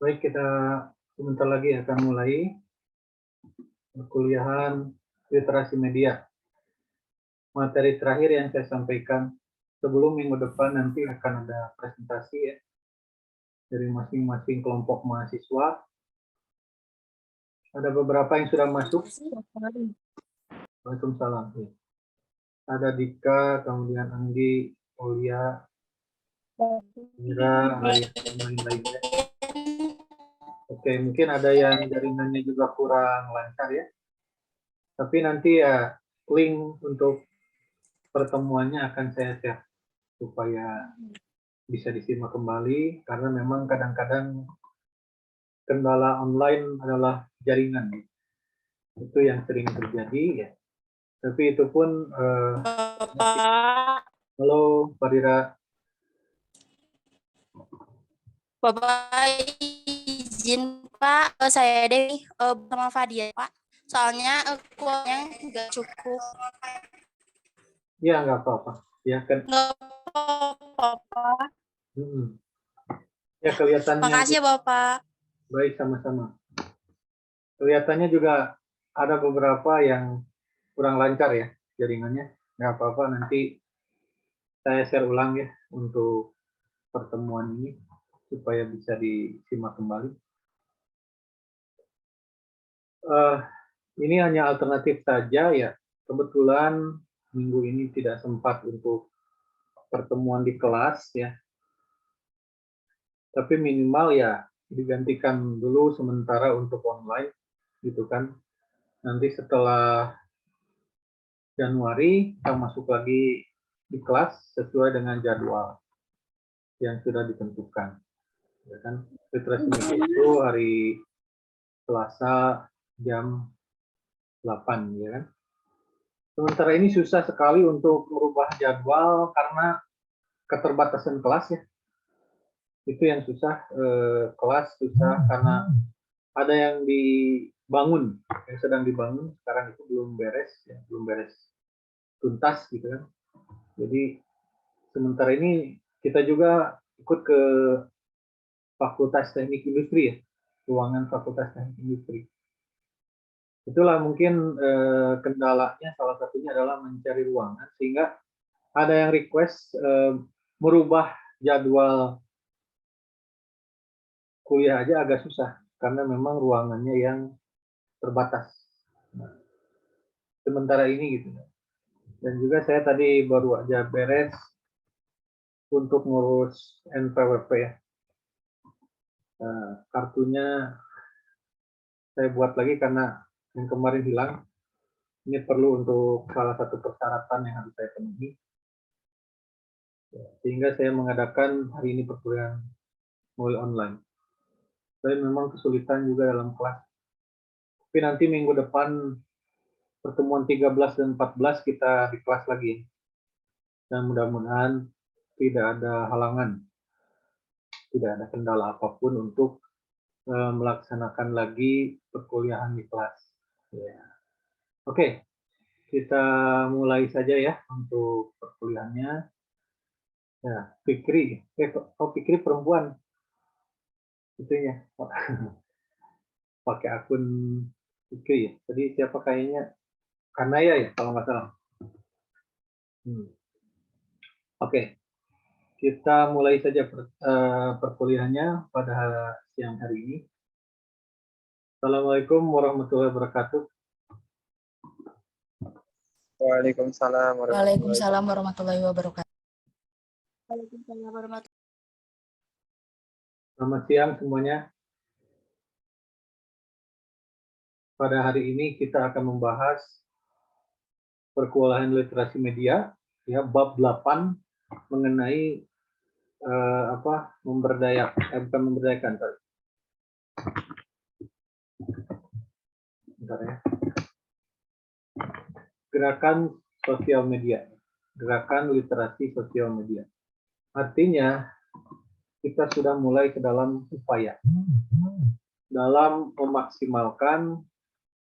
Baik, kita sebentar lagi akan mulai perkuliahan literasi media. Materi terakhir yang saya sampaikan sebelum minggu depan nanti akan ada presentasi ya dari masing-masing kelompok mahasiswa. Ada beberapa yang sudah masuk. Waalaikumsalam. Ada Dika, kemudian Anggi, Olia, Mira, Raya, dan lain-lainnya. Oke, mungkin ada yang jaringannya juga kurang lancar ya. Tapi nanti ya link untuk pertemuannya akan saya share supaya bisa disimak kembali karena memang kadang-kadang kendala online adalah jaringan. Itu yang sering terjadi ya. Tapi itu pun halo Pak Dira. Bapak izin Pak, saya Dewi sama Fadia Pak. Soalnya kuotanya nggak cukup. Ya nggak apa-apa. Ya kan. Nggak apa-apa. Ya kelihatannya. Makasih ya Bapak. Baik, sama-sama. Kelihatannya juga ada beberapa yang kurang lancar ya jaringannya. Nggak apa-apa, nanti saya share ulang ya untuk pertemuan ini supaya bisa disimak kembali. Ini hanya alternatif saja ya. Kebetulan minggu ini tidak sempat untuk pertemuan di kelas ya. Tapi minimal ya digantikan dulu sementara untuk online gitu kan. Nanti setelah Januari kita masuk lagi di kelas sesuai dengan jadwal yang sudah ditentukan. Ya kan? Literasi media itu hari Selasa jam 8 ya kan. Sementara ini susah sekali untuk merubah jadwal karena keterbatasan kelas ya. Itu yang susah, kelas susah karena ada yang dibangun, yang sedang dibangun sekarang itu belum beres ya, belum beres tuntas gitu kan. Jadi sementara ini kita juga ikut ke Fakultas Teknik Industri ya, ruangan Fakultas Teknik Industri. Itulah mungkin kendalanya salah satunya adalah mencari ruangan sehingga ada yang request merubah jadwal kuliah aja agak susah karena memang ruangannya yang terbatas. Nah, sementara ini gitu. Dan juga saya tadi baru aja beres untuk ngurus NPWP ya. Kartunya saya buat lagi karena yang kemarin hilang. Ini perlu untuk salah satu persyaratan yang harus saya penuhi. Sehingga saya mengadakan hari ini perkuliahan mulai online. Tapi memang kesulitan juga dalam kelas. Tapi nanti minggu depan pertemuan 13 dan 14 kita di kelas lagi. Dan mudah-mudahan tidak ada halangan, tidak ada kendala apapun untuk melaksanakan lagi perkuliahan di kelas. Ya. Oke, kita mulai saja ya untuk perkuliahannya. Ya, Fikri, Fikri perempuan, itunya pakai akun Fikri ya. Jadi siapa kayaknya Kanaya ya kalau nggak salah. Oke, kita mulai saja perkuliahannya pada siang hari ini. Assalamualaikum warahmatullahi wabarakatuh. Waalaikumsalam warahmatullahi wabarakatuh. Selamat siang semuanya. Pada hari ini kita akan membahas perkuliahan literasi media, ya bab 8 mengenai bukan memberdayakan. Bentar ya. Gerakan sosial media, gerakan literasi sosial media. Artinya kita sudah mulai ke dalam upaya dalam memaksimalkan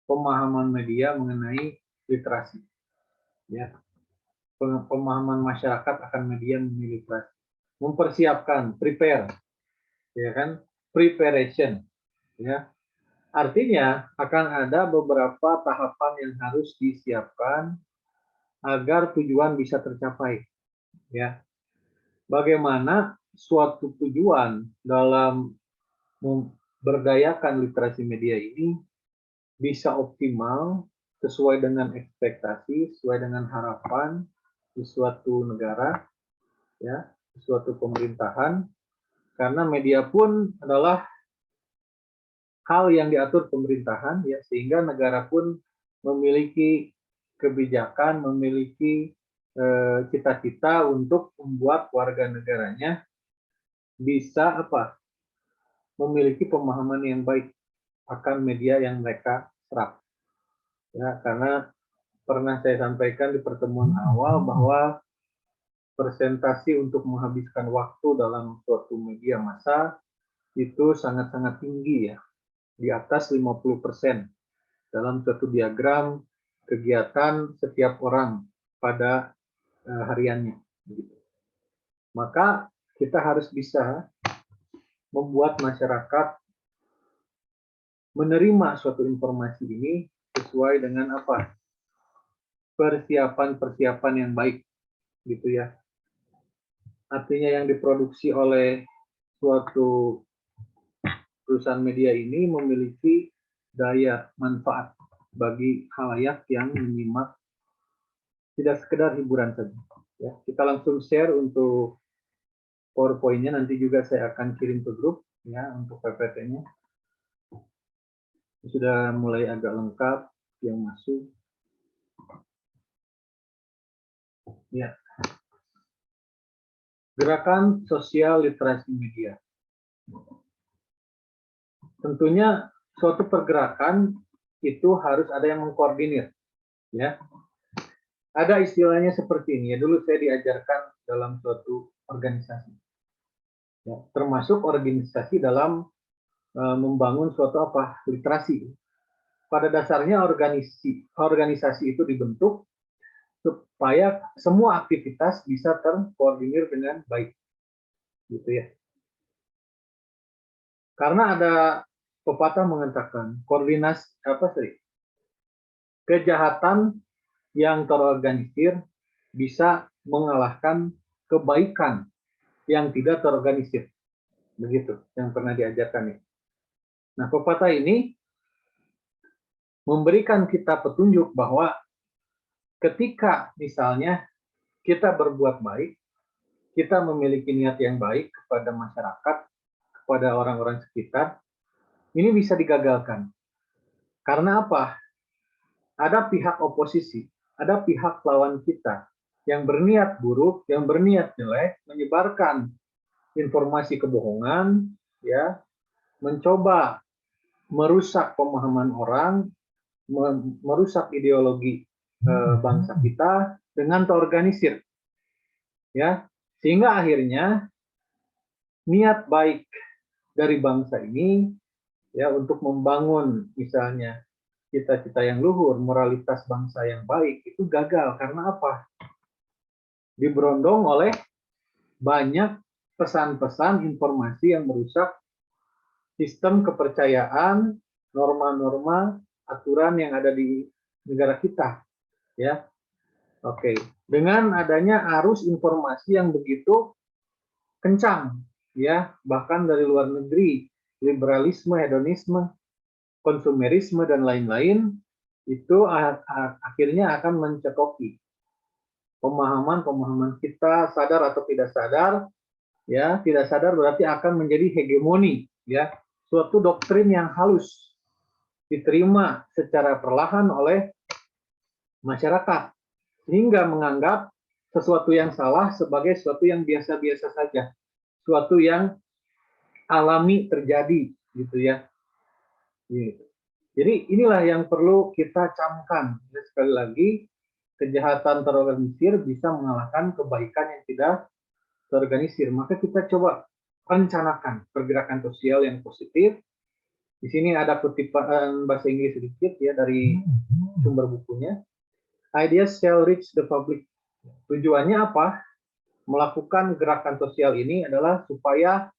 pemahaman media mengenai literasi. Ya. Pemahaman masyarakat akan media mengenai literasi. Mempersiapkan, prepare, ya kan, preparation, ya. Artinya akan ada beberapa tahapan yang harus disiapkan agar tujuan bisa tercapai, ya. Bagaimana suatu tujuan dalam memberdayakan literasi media ini bisa optimal sesuai dengan ekspektasi, sesuai dengan harapan di suatu negara, ya, di suatu pemerintahan, karena media pun adalah hal yang diatur pemerintahan, ya, sehingga negara pun memiliki kebijakan, memiliki cita-cita untuk membuat warga negaranya bisa memiliki pemahaman yang baik akan media yang mereka serap, ya, karena pernah saya sampaikan di pertemuan awal bahwa presentasi untuk menghabiskan waktu dalam suatu media massa itu sangat-sangat tinggi, ya, di atas 50% dalam suatu diagram kegiatan setiap orang pada hariannya. Maka kita harus bisa membuat masyarakat menerima suatu informasi ini sesuai dengan persiapan-persiapan yang baik, gitu ya. Artinya yang diproduksi oleh suatu perusahaan media ini memiliki daya manfaat bagi khalayak yang menyimak, tidak sekedar hiburan saja. Ya, kita langsung share untuk PowerPoint-nya, nanti juga saya akan kirim ke grup, ya, untuk PPT-nya. Sudah mulai agak lengkap yang masuk. Ya. Gerakan sosial literasi media. Tentunya suatu pergerakan itu harus ada yang mengkoordinir, ya. Ada istilahnya seperti ini, ya, dulu saya diajarkan dalam suatu organisasi, ya, termasuk organisasi dalam membangun suatu literasi. Pada dasarnya organisasi itu dibentuk supaya semua aktivitas bisa terkoordinir dengan baik, gitu ya. Karena ada pepatah mengatakan kejahatan yang terorganisir bisa mengalahkan kebaikan yang tidak terorganisir. Begitu yang pernah diajarkan, ya. Nah, pepatah ini memberikan kita petunjuk bahwa ketika misalnya kita berbuat baik, kita memiliki niat yang baik kepada masyarakat, kepada orang-orang sekitar, ini bisa digagalkan. Karena apa? Ada pihak oposisi, ada pihak lawan kita yang berniat buruk, yang berniat jelek, menyebarkan informasi kebohongan, ya, mencoba merusak pemahaman orang, merusak ideologi bangsa kita dengan terorganisir, ya, sehingga akhirnya niat baik dari bangsa ini, ya, untuk membangun misalnya cita-cita yang luhur, moralitas bangsa yang baik itu gagal. Karena apa? Diberondong oleh banyak pesan-pesan informasi yang merusak sistem kepercayaan, norma-norma, aturan yang ada di negara kita, ya. Oke, dengan adanya arus informasi yang begitu kencang, ya, bahkan dari luar negeri, liberalisme, hedonisme, konsumerisme, dan lain-lain, itu akhirnya akan mencekoki pemahaman kita, sadar atau tidak sadar, ya. Tidak sadar berarti akan menjadi hegemoni, ya, suatu doktrin yang halus diterima secara perlahan oleh masyarakat, sehingga menganggap sesuatu yang salah sebagai sesuatu yang biasa-biasa saja, sesuatu yang alami terjadi, gitu ya. Gitu. Jadi inilah yang perlu kita camkan. Sekali lagi, kejahatan terorganisir bisa mengalahkan kebaikan yang tidak terorganisir. Maka kita coba rencanakan pergerakan sosial yang positif. Di sini ada kutipan bahasa Inggris sedikit, ya, dari sumber bukunya. Ideas shall reach the public. Tujuannya apa? Melakukan gerakan sosial ini adalah supaya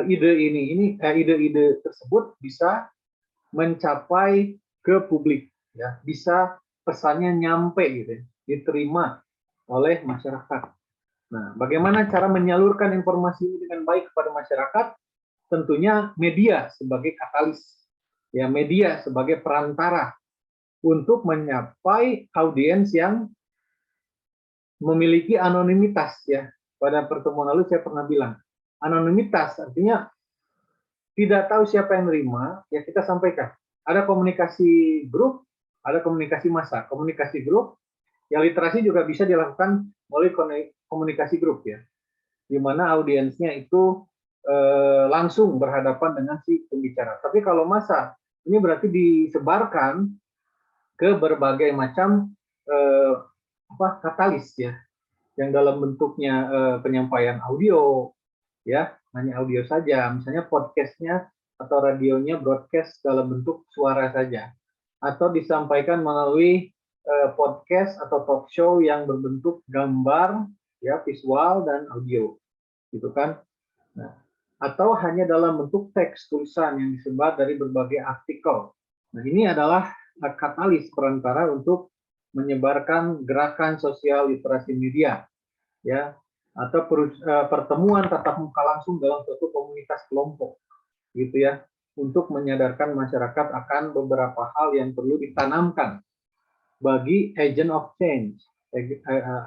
ide-ide tersebut bisa mencapai ke publik, ya, bisa pesannya nyampe gitu, ya, diterima oleh masyarakat. Nah, bagaimana cara menyalurkan informasi ini dengan baik kepada masyarakat? Tentunya media sebagai katalis, ya, media sebagai perantara untuk mencapai audiens yang memiliki anonimitas, ya. Pada pertemuan lalu saya pernah bilang, anonimitas artinya tidak tahu siapa yang menerima, ya kita sampaikan. Ada komunikasi grup, ada komunikasi massa. Komunikasi grup, ya literasi juga bisa dilakukan melalui komunikasi grup, ya, di mana audiensnya itu langsung berhadapan dengan si pembicara. Tapi kalau massa, ini berarti disebarkan ke berbagai macam katalis, ya, yang dalam bentuknya penyampaian audio, ya, hanya audio saja, misalnya podcastnya atau radionya broadcast dalam bentuk suara saja, atau disampaikan melalui podcast atau talk show yang berbentuk gambar, ya, visual dan audio, gitu kan. Nah, atau hanya dalam bentuk teks tulisan yang disebar dari berbagai artikel. Nah, ini adalah katalis perantara untuk menyebarkan gerakan sosial literasi media, ya, atau pertemuan tatap muka langsung dalam suatu komunitas kelompok, gitu ya, untuk menyadarkan masyarakat akan beberapa hal yang perlu ditanamkan bagi agent of change,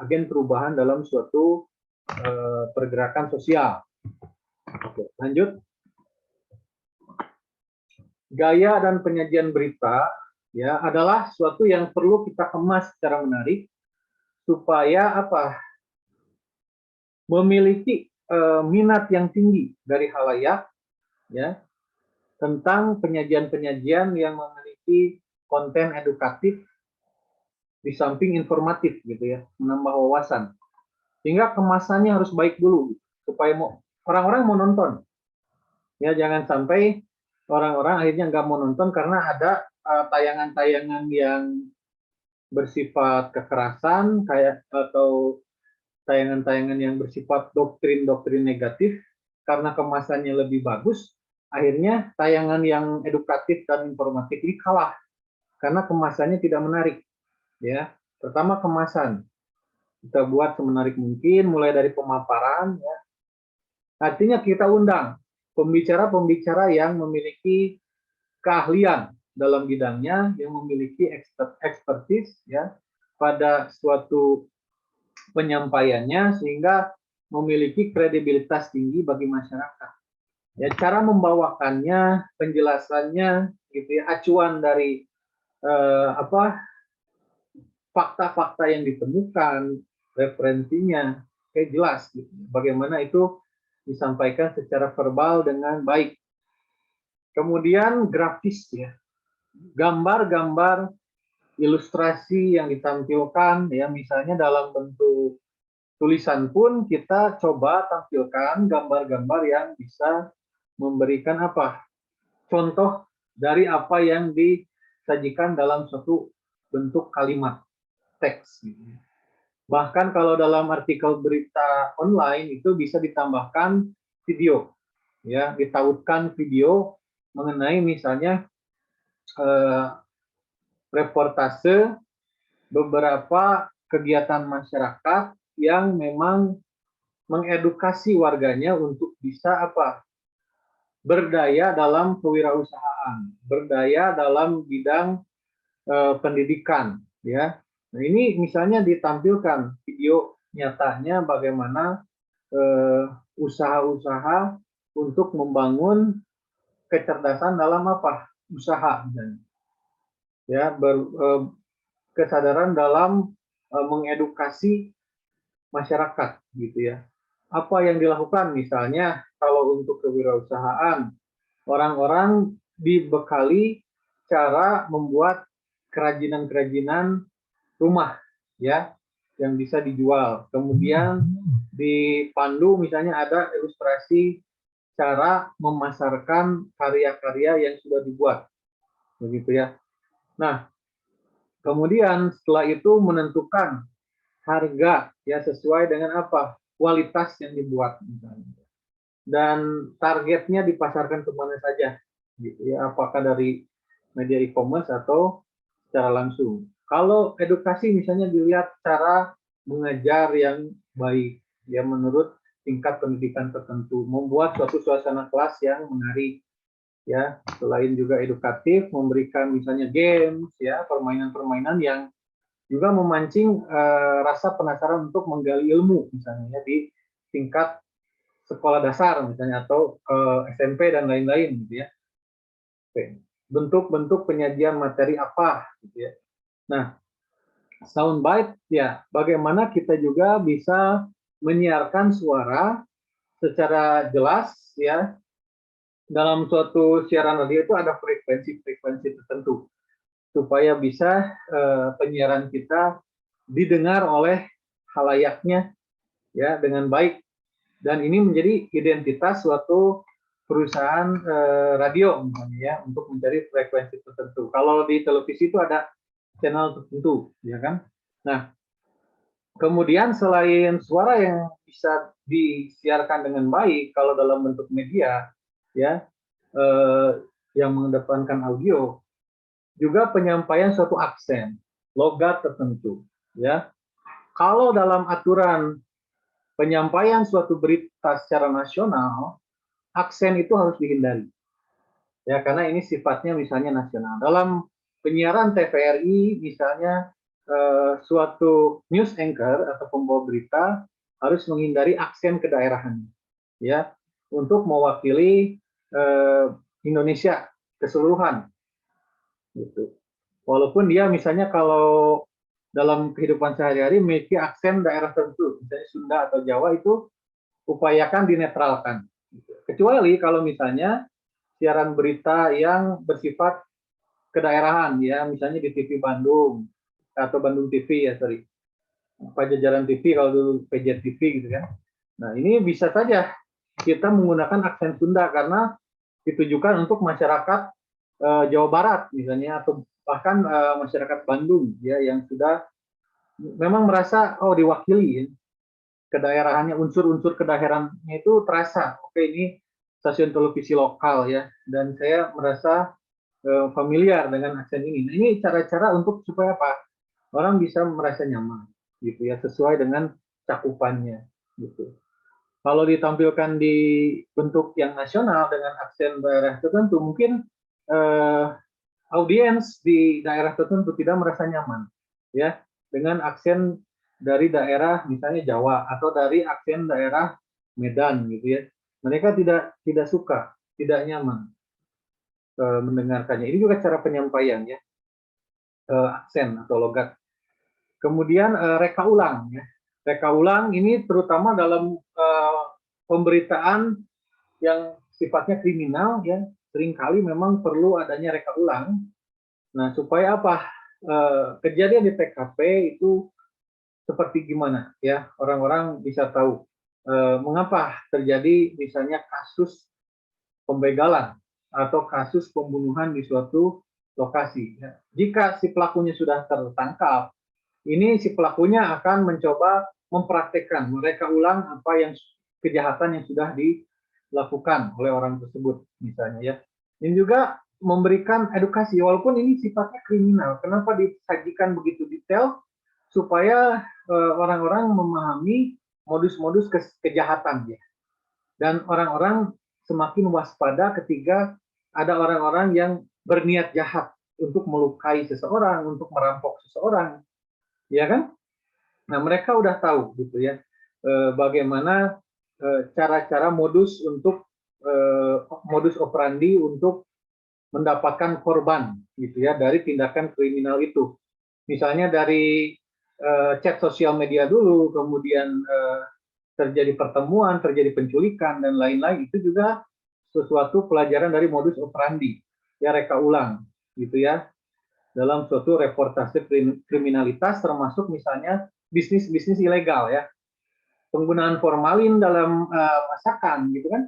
agen perubahan dalam suatu pergerakan sosial. Oke, lanjut. Gaya dan penyajian berita, ya, adalah suatu yang perlu kita kemas secara menarik supaya apa? Memiliki minat yang tinggi dari halayak, ya, tentang penyajian-penyajian yang memiliki konten edukatif di samping informatif, gitu ya, menambah wawasan. Sehingga kemasannya harus baik dulu supaya orang-orang mau nonton. Ya, jangan sampai orang-orang akhirnya nggak mau nonton karena ada tayangan-tayangan yang bersifat kekerasan kayak atau tayangan-tayangan yang bersifat doktrin-doktrin negatif. Karena kemasannya lebih bagus, akhirnya tayangan yang edukatif dan informatif ini kalah karena kemasannya tidak menarik, ya. Pertama, kemasan kita buat semenarik mungkin, mulai dari pemaparan, ya. Artinya kita undang pembicara-pembicara yang memiliki keahlian dalam bidangnya, yang memiliki expertise, ya, pada suatu penyampaiannya, sehingga memiliki kredibilitas tinggi bagi masyarakat. Ya, cara membawakannya, penjelasannya, gitu ya, acuan dari fakta-fakta yang ditemukan, referensinya, kayak jelas, gitu. Bagaimana itu disampaikan secara verbal dengan baik. Kemudian grafis, ya, gambar-gambar, ilustrasi yang ditampilkan, ya, misalnya dalam bentuk tulisan pun kita coba tampilkan gambar-gambar yang bisa memberikan apa? Contoh dari apa yang disajikan dalam suatu bentuk kalimat teks. Bahkan kalau dalam artikel berita online itu bisa ditambahkan video, ya, ditautkan video mengenai misalnya reportase beberapa kegiatan masyarakat yang memang mengedukasi warganya untuk bisa apa? Berdaya dalam kewirausahaan, berdaya dalam bidang pendidikan, ya. Nah, ini misalnya ditampilkan video nyatanya bagaimana usaha-usaha untuk membangun kecerdasan dalam apa? Usaha, misalnya. Ya, kesadaran dalam mengedukasi masyarakat, gitu ya. Apa yang dilakukan misalnya kalau untuk kewirausahaan, orang-orang dibekali cara membuat kerajinan-kerajinan rumah, ya, yang bisa dijual. Kemudian dipandu misalnya ada ilustrasi cara memasarkan karya-karya yang sudah dibuat, begitu ya. Nah, kemudian setelah itu menentukan harga, ya, sesuai dengan apa? Kualitas yang dibuat misalnya. dan targetnya dipasarkan kemana saja, gitu ya, apakah dari media e-commerce atau secara langsung. Kalau edukasi misalnya dilihat cara mengajar yang baik, ya menurut tingkat pendidikan tertentu, membuat suatu suasana kelas yang menarik, ya, selain juga edukatif, memberikan misalnya games, ya, permainan-permainan yang juga memancing rasa penasaran untuk menggali ilmu, misalnya ya, di tingkat sekolah dasar misalnya atau SMP dan lain-lain, gitu ya. Oke. Bentuk-bentuk penyajian materi apa, gitu ya. Nah, soundbite ya, bagaimana kita juga bisa menyiarkan suara secara jelas ya. Dalam suatu siaran radio itu ada frekuensi-frekuensi tertentu supaya bisa penyiaran kita didengar oleh halayaknya ya dengan baik, dan ini menjadi identitas suatu perusahaan radio misalnya ya, untuk mencari frekuensi tertentu. Kalau di televisi itu ada channel tertentu, ya kan? Nah, kemudian selain suara yang bisa disiarkan dengan baik, kalau dalam bentuk media, ya, yang mengedepankan audio, juga penyampaian suatu aksen, logat tertentu, ya. Kalau dalam aturan penyampaian suatu berita secara nasional, aksen itu harus dihindari, ya, karena ini sifatnya misalnya nasional. Dalam penyiaran TVRI misalnya suatu news anchor atau pembawa berita harus menghindari aksen kedaerahan, ya, untuk mewakili Indonesia keseluruhan, gitu. Walaupun dia misalnya kalau dalam kehidupan sehari-hari memiliki aksen daerah tertentu, misalnya Sunda atau Jawa, itu upayakan dinetralkan. Kecuali kalau misalnya siaran berita yang bersifat kedaerahan, ya, misalnya di TV Bandung atau Bandung TV, ya, sorry, Pajajaran TV kalau dulu PJ TV, gitu kan. Nah, ini bisa saja kita menggunakan aksen Sunda karena ditujukan untuk masyarakat Jawa Barat misalnya, atau bahkan masyarakat Bandung ya, yang sudah memang merasa diwakili ya, kedaerahannya, unsur-unsur kedaerahannya itu terasa. Oke, ini stasiun televisi lokal ya, dan saya merasa familiar dengan aksen ini. Nah, ini cara-cara untuk supaya apa? Orang bisa merasa nyaman, gitu ya, sesuai dengan cakupannya, gitu. Kalau ditampilkan di bentuk yang nasional dengan aksen daerah tertentu, mungkin audiens di daerah tertentu tidak merasa nyaman, ya, dengan aksen dari daerah misalnya Jawa atau dari aksen daerah Medan, gitu ya. Mereka tidak suka, tidak nyaman mendengarkannya. Ini juga cara penyampaian ya, aksen atau logat. Kemudian reka ulang ya. Reka ulang ini terutama dalam pemberitaan yang sifatnya kriminal ya, seringkali memang perlu adanya reka ulang. Nah, supaya apa? Kejadian di TKP itu seperti gimana ya, orang-orang bisa tahu mengapa terjadi misalnya kasus pembegalan atau kasus pembunuhan di suatu lokasi. Ya. Jika si pelakunya sudah tertangkap, ini si pelakunya akan mencoba mempraktekkan, mereka ulang apa yang kejahatan yang sudah dilakukan oleh orang tersebut, misalnya ya. Ini juga memberikan edukasi, walaupun ini sifatnya kriminal. Kenapa disajikan begitu detail? Supaya orang-orang memahami modus-modus kejahatan ya. Dan orang-orang semakin waspada ketika ada orang-orang yang berniat jahat untuk melukai seseorang, untuk merampok seseorang, ya kan? Nah, mereka udah tahu gitu ya, bagaimana cara-cara modus untuk modus operandi untuk mendapatkan korban gitu ya dari tindakan kriminal itu. Misalnya dari chat sosial media dulu, kemudian terjadi pertemuan, terjadi penculikan dan lain-lain, itu juga sesuatu pelajaran dari modus operandi ya, reka ulang gitu ya, dalam suatu reportase kriminalitas, termasuk misalnya bisnis-bisnis ilegal ya, penggunaan formalin dalam masakan gitu kan,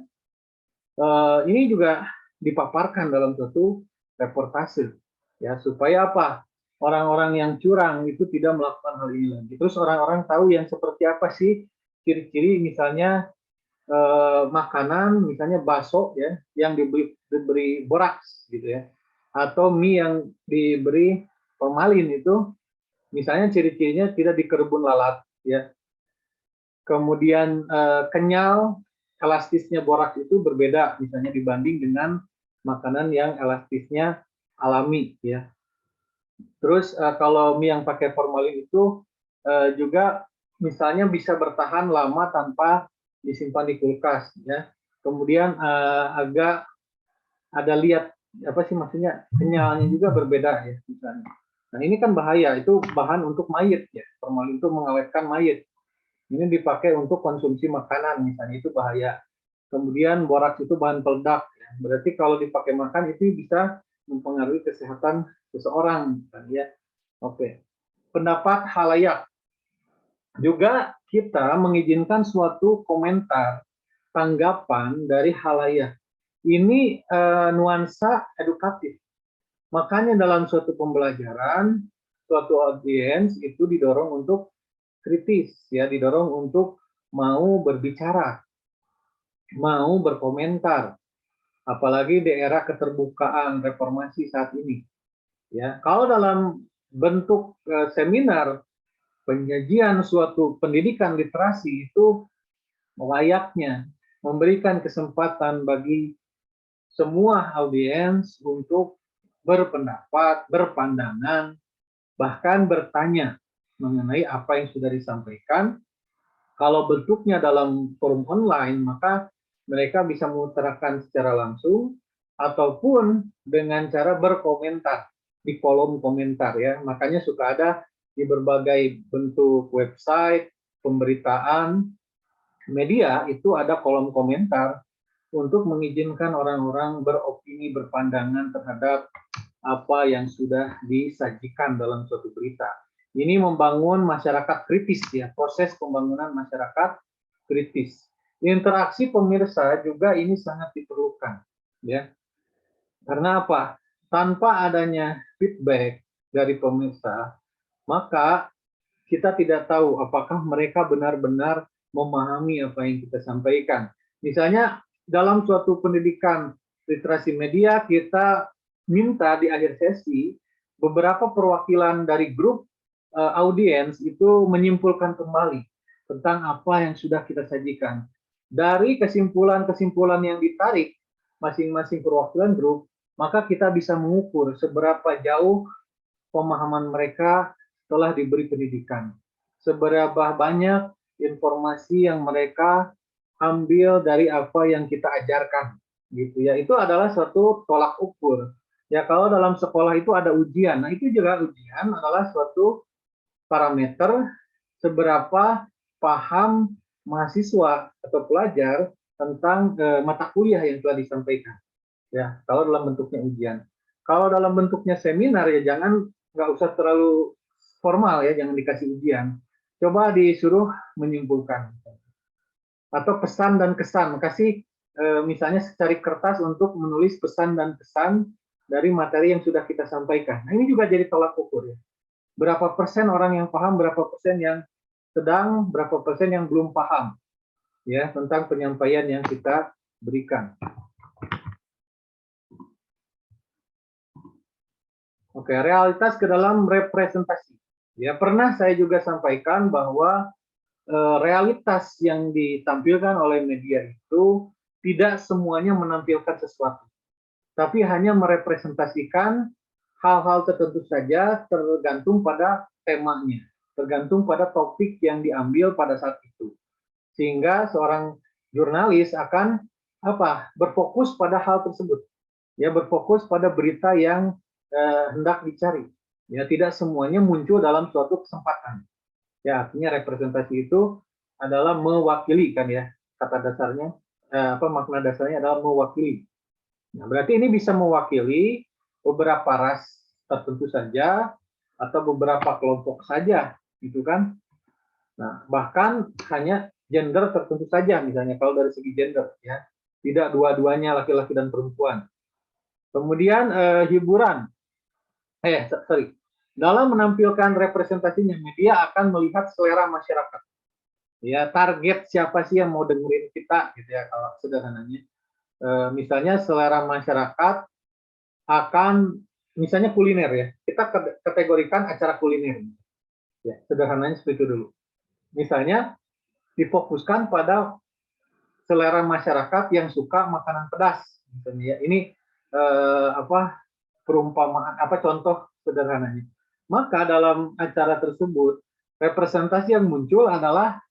ini juga dipaparkan dalam suatu reportase ya, supaya apa, orang-orang yang curang itu tidak melakukan hal ini lagi. Terus orang-orang tahu yang seperti apa sih ciri-ciri misalnya makanan, misalnya bakso ya, yang diberi boraks gitu ya, atau mie yang diberi formalin itu, misalnya ciri-cirinya tidak dikerbun lalat ya. Kemudian kenyal, elastisnya boraks itu berbeda misalnya dibanding dengan makanan yang elastisnya alami ya. Terus kalau mie yang pakai formalin itu juga misalnya bisa bertahan lama tanpa disimpan di kulkas ya. Kemudian agak ada lihat apa sih maksudnya kenyalnya juga berbeda ya misalnya. Nah ini kan bahaya, itu bahan untuk mayit ya. Formalin itu mengawetkan mayit. Ini dipakai untuk konsumsi makanan misalnya, itu bahaya. Kemudian boraks itu bahan peledak ya. Berarti kalau dipakai makan itu bisa mempengaruhi kesehatan seseorang kan ya. Oke. Pendapat halayak. Juga kita mengizinkan suatu komentar, tanggapan dari halayak. Ini nuansa edukatif. Makanya dalam suatu pembelajaran, suatu audiens itu didorong untuk kritis, ya, didorong untuk mau berbicara, mau berkomentar, apalagi di era keterbukaan reformasi saat ini. Ya, kalau dalam bentuk seminar penyajian suatu pendidikan literasi itu layaknya memberikan kesempatan bagi semua audiens untuk berpendapat, berpandangan, bahkan bertanya mengenai apa yang sudah disampaikan. Kalau bentuknya dalam forum online, maka mereka bisa mengutarakan secara langsung ataupun dengan cara berkomentar di kolom komentar ya. Makanya suka ada di berbagai bentuk website, pemberitaan, media itu ada kolom komentar untuk mengizinkan orang-orang beropini, berpandangan terhadap apa yang sudah disajikan dalam suatu berita. Ini membangun masyarakat kritis ya, proses pembangunan masyarakat kritis. Interaksi pemirsa juga ini sangat diperlukan ya. Karena apa? Tanpa adanya feedback dari pemirsa, maka kita tidak tahu apakah mereka benar-benar memahami apa yang kita sampaikan. Misalnya dalam suatu pendidikan literasi media, kita minta di akhir sesi beberapa perwakilan dari grup audiens itu menyimpulkan kembali tentang apa yang sudah kita sajikan. Dari kesimpulan-kesimpulan yang ditarik masing-masing perwakilan grup, maka kita bisa mengukur seberapa jauh pemahaman mereka telah diberi pendidikan. Seberapa banyak informasi yang mereka ambil dari apa yang kita ajarkan, gitu ya. Itu adalah suatu tolak ukur. Ya kalau dalam sekolah itu ada ujian, nah itu juga ujian adalah suatu parameter seberapa paham mahasiswa atau pelajar tentang mata kuliah yang telah disampaikan. Ya, kalau dalam bentuknya ujian. Kalau dalam bentuknya seminar ya jangan, nggak usah terlalu formal ya, jangan dikasih ujian. Coba disuruh menyimpulkan. Atau pesan dan kesan, kasih misalnya secari kertas untuk menulis pesan dan kesan dari materi yang sudah kita sampaikan. Nah ini juga jadi tolak ukur ya. Berapa persen orang yang paham, berapa persen yang sedang, berapa persen yang belum paham ya tentang penyampaian yang kita berikan. Oke, realitas ke dalam representasi. Ya, pernah saya juga sampaikan bahwa realitas yang ditampilkan oleh media itu tidak semuanya menampilkan sesuatu, tapi hanya merepresentasikan hal-hal tertentu saja tergantung pada temanya, tergantung pada topik yang diambil pada saat itu. Sehingga seorang jurnalis akan berfokus pada hal tersebut. Ya, berfokus pada berita yang hendak dicari. Ya, tidak semuanya muncul dalam suatu kesempatan. Ya, artinya representasi itu adalah mewakili kan ya, kata dasarnya makna dasarnya adalah mewakili. Nah, berarti ini bisa mewakili beberapa ras tertentu saja atau beberapa kelompok saja, gitu kan? Nah, bahkan hanya gender tertentu saja, misalnya kalau dari segi gender ya, tidak dua-duanya laki-laki dan perempuan. Kemudian hiburan. Dalam menampilkan representasinya, media akan melihat selera masyarakat. Ya, target siapa sih yang mau dengerin kita gitu ya kalau sederhananya. Misalnya selera masyarakat akan misalnya kuliner ya. Kita kategorikan acara kuliner. Ya, sederhananya seperti itu dulu. Misalnya difokuskan pada selera masyarakat yang suka makanan pedas misalnya ya. Ini perumpamaan contoh sederhananya. Maka dalam acara tersebut representasi yang muncul adalah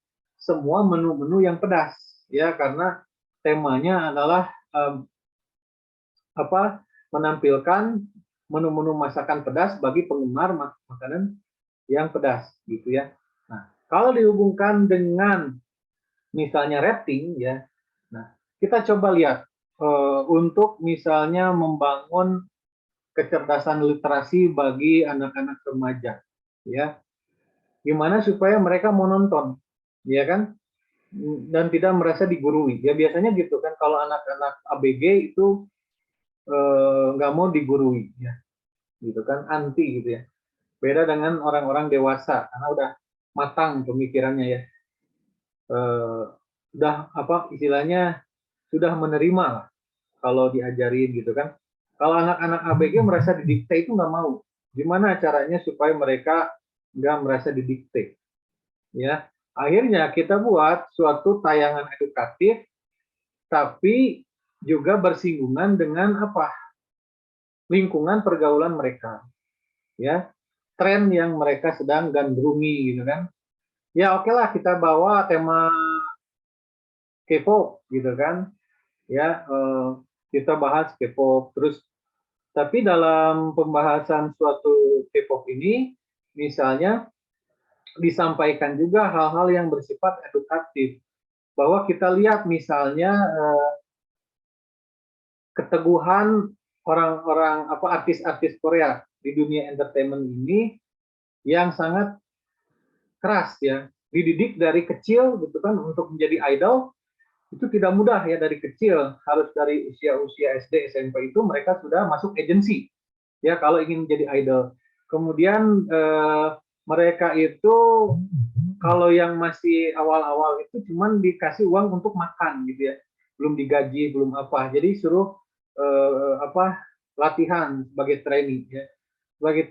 semua menu-menu yang pedas ya, karena temanya adalah menampilkan menu-menu masakan pedas bagi penggemar makanan yang pedas gitu ya. Nah, kalau dihubungkan dengan misalnya rating ya, nah kita coba lihat untuk misalnya membangun kecerdasan literasi bagi anak-anak remaja ya, gimana supaya mereka mau nonton ya kan, dan tidak merasa digurui ya. Biasanya gitu kan kalau anak-anak ABG itu nggak mau digurui ya, gitu kan, anti gitu ya. Beda dengan orang-orang dewasa karena udah matang pemikirannya ya, udah istilahnya sudah menerima lah kalau diajarin gitu kan. Kalau anak-anak ABG merasa didikte itu nggak mau. Gimana caranya supaya mereka nggak merasa didikte? Ya, akhirnya kita buat suatu tayangan edukatif, tapi juga bersinggungan dengan lingkungan pergaulan mereka. Ya, tren yang mereka sedang gandrungi gitu kan. Ya oke lah kita bawa tema K-pop gitu kan. Ya, kita bahas K-pop terus. Tapi dalam pembahasan suatu K-pop ini, misalnya disampaikan juga hal-hal yang bersifat edukatif. Bahwa kita lihat misalnya keteguhan orang-orang artis-artis Korea di dunia entertainment ini yang sangat keras ya, dididik dari kecil gitu kan untuk menjadi idol. Itu tidak mudah ya, dari kecil, harus dari usia-usia SD, SMP itu mereka sudah masuk agensi ya kalau ingin menjadi idol. Kemudian mereka itu kalau yang masih awal-awal itu cuman dikasih uang untuk makan gitu ya, belum digaji, belum apa. Jadi suruh latihan sebagai trainee ya. Sebagai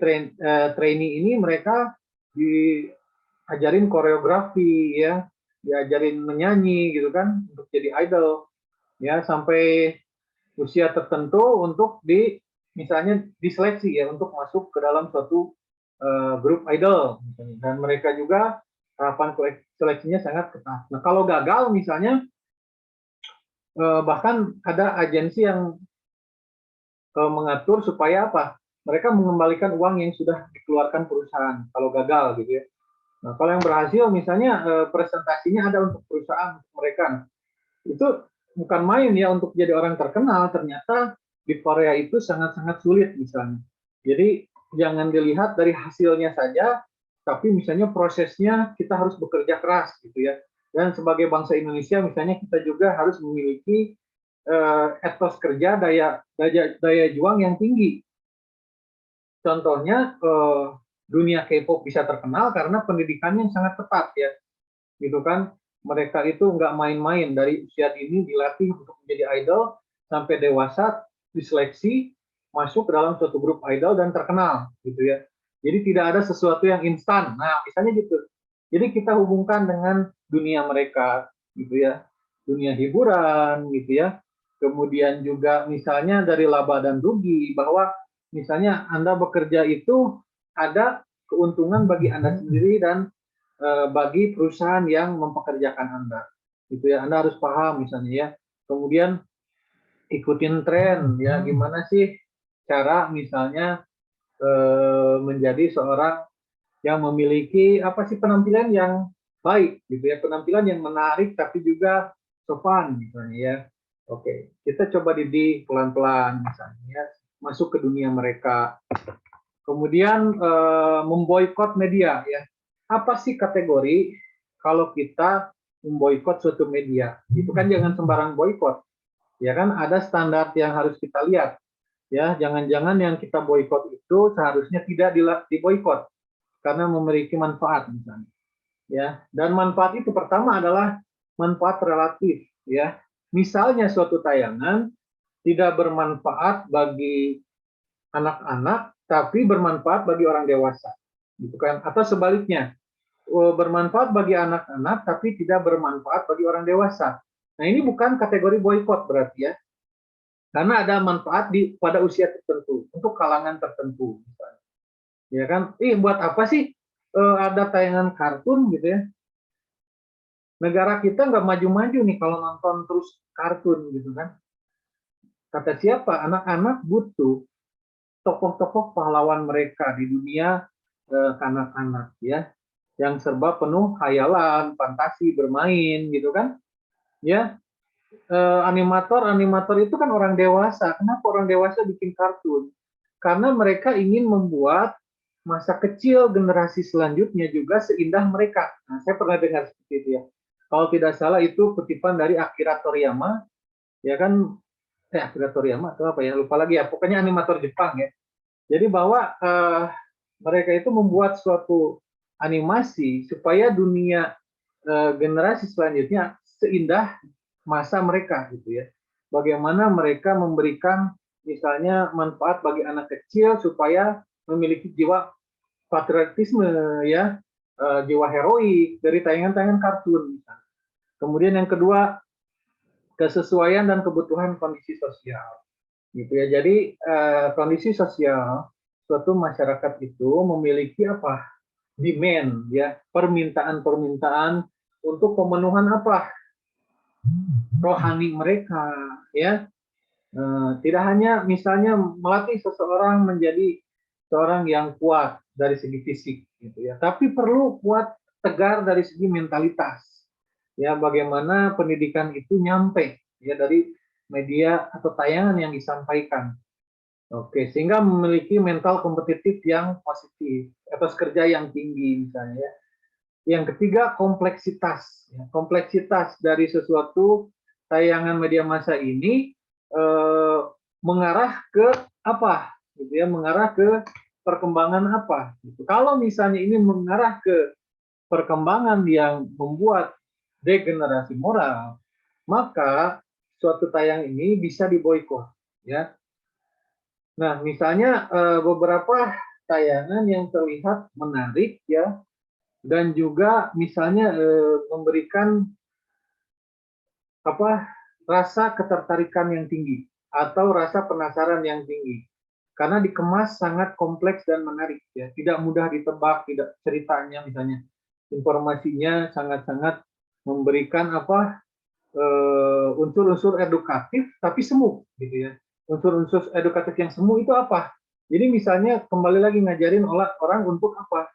trainee ini mereka diajarin koreografi ya, diajarin menyanyi gitu kan untuk jadi idol ya, sampai usia tertentu untuk misalnya diseleksi ya untuk masuk ke dalam suatu grup idol misalnya. Dan mereka juga tahapan seleksinya sangat ketat. Nah kalau gagal misalnya bahkan ada agensi yang mengatur supaya mereka mengembalikan uang yang sudah dikeluarkan perusahaan kalau gagal gitu ya. Nah, kalau yang berhasil misalnya presentasinya ada untuk perusahaan mereka. Itu bukan main ya untuk jadi orang terkenal. Ternyata di Korea itu sangat-sangat sulit misalnya. Jadi jangan dilihat dari hasilnya saja, tapi misalnya prosesnya kita harus bekerja keras gitu ya. Dan sebagai bangsa Indonesia misalnya kita juga harus memiliki etos kerja, daya juang yang tinggi. Contohnya dunia K-pop bisa terkenal karena pendidikannya yang sangat ketat ya, gitu kan. Mereka itu nggak main-main, dari usia dini dilatih untuk menjadi idol sampai dewasa diseleksi masuk ke dalam suatu grup idol dan terkenal gitu ya. Jadi tidak ada sesuatu yang instan. Nah misalnya gitu. Jadi kita hubungkan dengan dunia mereka gitu ya, dunia hiburan gitu ya. Kemudian juga misalnya dari laba dan rugi, bahwa misalnya Anda bekerja itu ada keuntungan bagi Anda sendiri dan bagi perusahaan yang mempekerjakan Anda. Gitu ya, Anda harus paham misalnya ya. Kemudian ikutin tren ya, gimana sih cara misalnya menjadi seorang yang memiliki penampilan yang baik gitu ya, penampilan yang menarik tapi juga sopan misalnya ya. Oke, kita coba didik pelan-pelan misalnya ya, masuk ke dunia mereka. Kemudian memboikot media ya. Apa sih kategori kalau kita memboikot suatu media? Itu kan jangan sembarang boikot. Ya kan ada standar yang harus kita lihat. Ya, jangan-jangan yang kita boikot itu seharusnya tidak diboikot karena memiliki manfaat misalnya. ya. Dan manfaat itu pertama adalah manfaat relatif, ya. Misalnya suatu tayangan tidak bermanfaat bagi anak-anak, tapi bermanfaat bagi orang dewasa, gitu kan? Atau sebaliknya, bermanfaat bagi anak-anak, tapi tidak bermanfaat bagi orang dewasa. Nah, ini bukan kategori boykot berarti ya, karena ada manfaat pada usia tertentu, untuk kalangan tertentu, misalnya. Ya kan? Buat apa sih ada tayangan kartun gitu ya? Negara kita nggak maju-maju nih kalau nonton terus kartun gitu kan? Kata siapa? Anak-anak butuh tokoh-tokoh pahlawan mereka di dunia kanak-kanak ya, yang serba penuh khayalan, fantasi, bermain gitu kan? Ya, animator itu kan orang dewasa. Kenapa orang dewasa bikin kartun? Karena mereka ingin membuat masa kecil generasi selanjutnya juga seindah mereka. Nah, saya pernah dengar seperti itu ya. Kalau tidak salah itu kutipan dari Akira Toriyama, ya kan? Akira Toriyama atau apa ya? Lupa lagi ya. Pokoknya animator Jepang ya. Jadi bahwa mereka itu membuat suatu animasi supaya dunia generasi selanjutnya seindah masa mereka gitu ya. Bagaimana mereka memberikan misalnya manfaat bagi anak kecil supaya memiliki jiwa patriotisme ya, jiwa heroik dari tayangan-tayangan kartun misalnya. Kemudian yang kedua, kesesuaian dan kebutuhan kondisi sosial gitu ya. Jadi kondisi sosial suatu masyarakat itu memiliki apa? Demand ya, permintaan-permintaan untuk pemenuhan apa? Rohani mereka ya. Tidak hanya misalnya melatih seseorang menjadi seorang yang kuat dari segi fisik gitu ya, tapi perlu kuat tegar dari segi mentalitas. Ya, bagaimana pendidikan itu nyampe ya dari media atau tayangan yang disampaikan. Oke, sehingga memiliki mental kompetitif yang positif, etos kerja yang tinggi misalnya ya. Yang ketiga, kompleksitas. Kompleksitas dari sesuatu tayangan media massa ini mengarah ke apa? Gitu ya, mengarah ke perkembangan apa? Gitu. Kalau misalnya ini mengarah ke perkembangan yang membuat degenerasi moral, maka suatu tayang ini bisa diboikot. Ya. Nah, misalnya beberapa tayangan yang terlihat menarik ya, dan juga misalnya memberikan apa rasa ketertarikan yang tinggi atau rasa penasaran yang tinggi karena dikemas sangat kompleks dan menarik ya, tidak mudah ditebak, tidak ceritanya misalnya informasinya sangat-sangat memberikan apa unsur-unsur edukatif tapi semu gitu ya. Unsur-unsur edukatif yang semu itu apa? Jadi misalnya kembali lagi ngajarin orang untuk apa?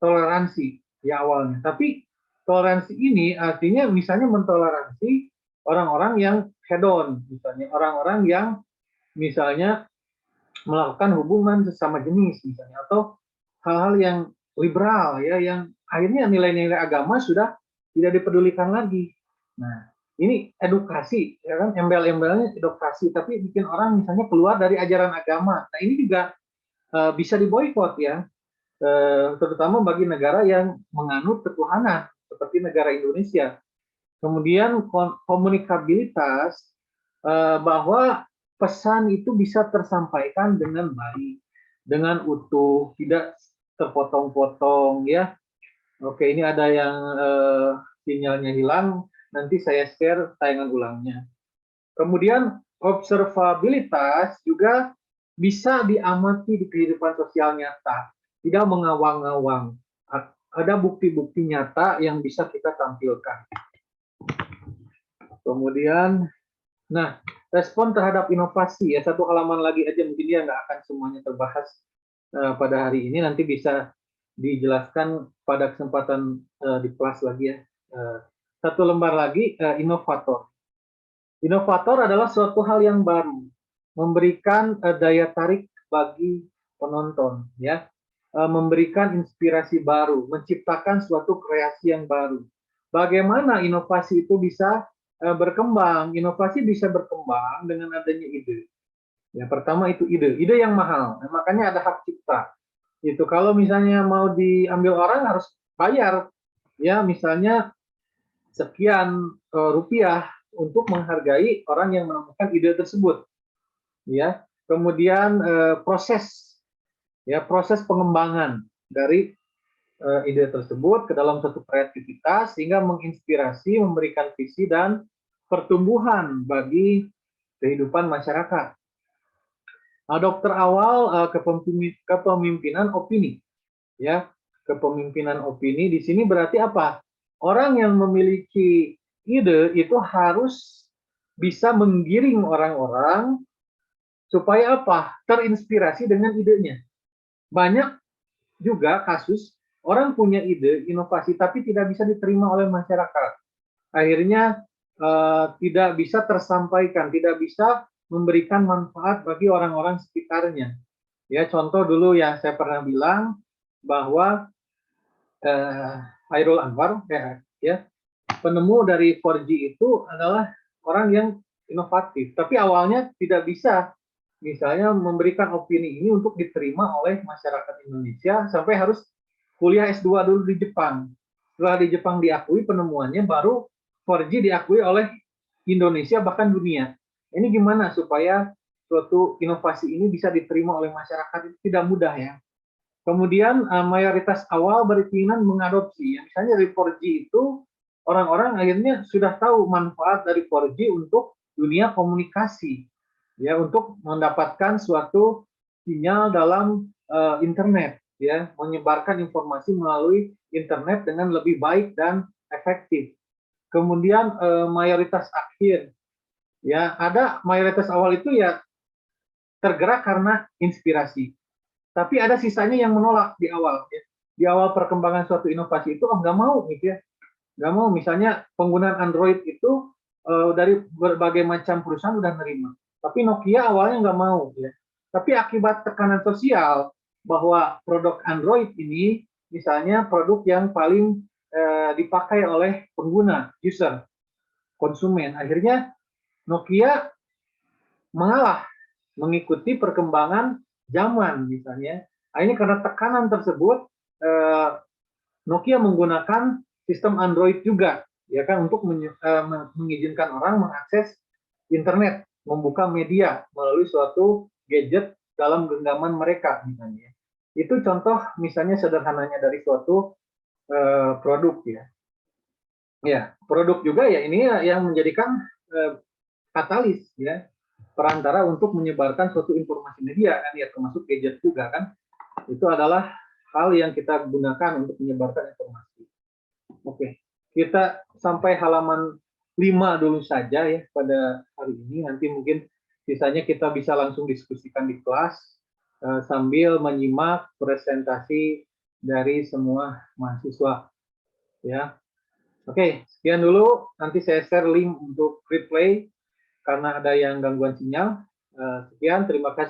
Toleransi ya awalnya. Tapi toleransi ini artinya misalnya mentoleransi orang-orang yang hedon, misalnya orang-orang yang misalnya melakukan hubungan sesama jenis misalnya, atau hal-hal yang liberal ya, yang akhirnya nilai-nilai agama sudah tidak dipedulikan lagi. Nah, ini edukasi ya kan, embel-embelnya edukasi tapi bikin orang misalnya keluar dari ajaran agama. Nah, ini juga bisa diboikot ya, terutama bagi negara yang menganut ketuhanan seperti negara Indonesia. Kemudian komunikabilitas, bahwa pesan itu bisa tersampaikan dengan baik, dengan utuh, tidak terpotong-potong ya. Oke, ini ada yang sinyalnya hilang, nanti saya share tayangan ulangnya. Kemudian observabilitas juga bisa diamati di kehidupan sosial nyata, tidak mengawang-awang. Ada bukti-bukti nyata yang bisa kita tampilkan. Kemudian, nah, respon terhadap inovasi ya, satu halaman lagi aja mungkin dia nggak akan semuanya terbahas pada hari ini, nanti bisa dijelaskan pada kesempatan di kelas lagi ya. Satu lembar lagi, inovator. Inovator adalah suatu hal yang baru, memberikan daya tarik bagi penonton ya, memberikan inspirasi baru, menciptakan suatu kreasi yang baru. Bagaimana inovasi itu bisa berkembang? Inovasi bisa berkembang dengan adanya ide. Ya, pertama itu ide yang mahal. Nah, makanya ada hak cipta. Itu kalau misalnya mau diambil orang harus bayar ya misalnya sekian rupiah untuk menghargai orang yang menemukan ide tersebut, ya. Kemudian proses pengembangan dari ide tersebut ke dalam satu kreativitas sehingga menginspirasi, memberikan visi dan pertumbuhan bagi kehidupan masyarakat. Nah, dokter awal kepemimpinan opini, ya. Kepemimpinan opini di sini berarti apa? Orang yang memiliki ide itu harus bisa menggiring orang-orang supaya apa? Terinspirasi dengan idenya. Banyak juga kasus orang punya ide inovasi tapi tidak bisa diterima oleh masyarakat. Akhirnya tidak bisa tersampaikan, tidak bisa memberikan manfaat bagi orang-orang sekitarnya. Ya, contoh dulu yang saya pernah bilang bahwa Hairul Anwar, ya, penemu dari 4G itu adalah orang yang inovatif, tapi awalnya tidak bisa misalnya memberikan opini ini untuk diterima oleh masyarakat Indonesia sampai harus kuliah S2 dulu di Jepang. Setelah di Jepang diakui penemuannya, baru 4G diakui oleh Indonesia bahkan dunia. Ini gimana supaya suatu inovasi ini bisa diterima oleh masyarakat? Itu tidak mudah ya. Kemudian mayoritas awal berkeinginan mengadopsi. Misalnya dari 4G itu orang-orang akhirnya sudah tahu manfaat dari 4G untuk dunia komunikasi, ya, untuk mendapatkan suatu sinyal dalam internet, ya, menyebarkan informasi melalui internet dengan lebih baik dan efektif. Kemudian mayoritas akhir, ya, ada mayoritas awal itu ya tergerak karena inspirasi. Tapi ada sisanya yang menolak di awal. Ya. Di awal perkembangan suatu inovasi itu, nggak mau gitu ya. Nggak mau, misalnya penggunaan Android itu dari berbagai macam perusahaan udah nerima. Tapi Nokia awalnya nggak mau. Ya. Tapi akibat tekanan sosial bahwa produk Android ini misalnya produk yang paling dipakai oleh pengguna, user, konsumen. Akhirnya Nokia mengalah, mengikuti perkembangan zaman misalnya. Nah, ini karena tekanan tersebut, Nokia menggunakan sistem Android juga, ya kan, untuk mengizinkan orang mengakses internet, membuka media melalui suatu gadget dalam genggaman mereka misalnya. Itu contoh misalnya sederhananya dari suatu produk ya. Ya, produk juga ya ini yang menjadikan katalis ya, perantara untuk menyebarkan suatu informasi media kan ya, termasuk gadget juga kan. Itu adalah hal yang kita gunakan untuk menyebarkan informasi. Oke, kita sampai halaman 5 dulu saja ya pada hari ini. Nanti mungkin sisanya kita bisa langsung diskusikan di kelas sambil menyimak presentasi dari semua mahasiswa ya. Oke, sekian dulu. Nanti saya share link untuk replay karena ada yang gangguan sinyal. Sekian, terima kasih.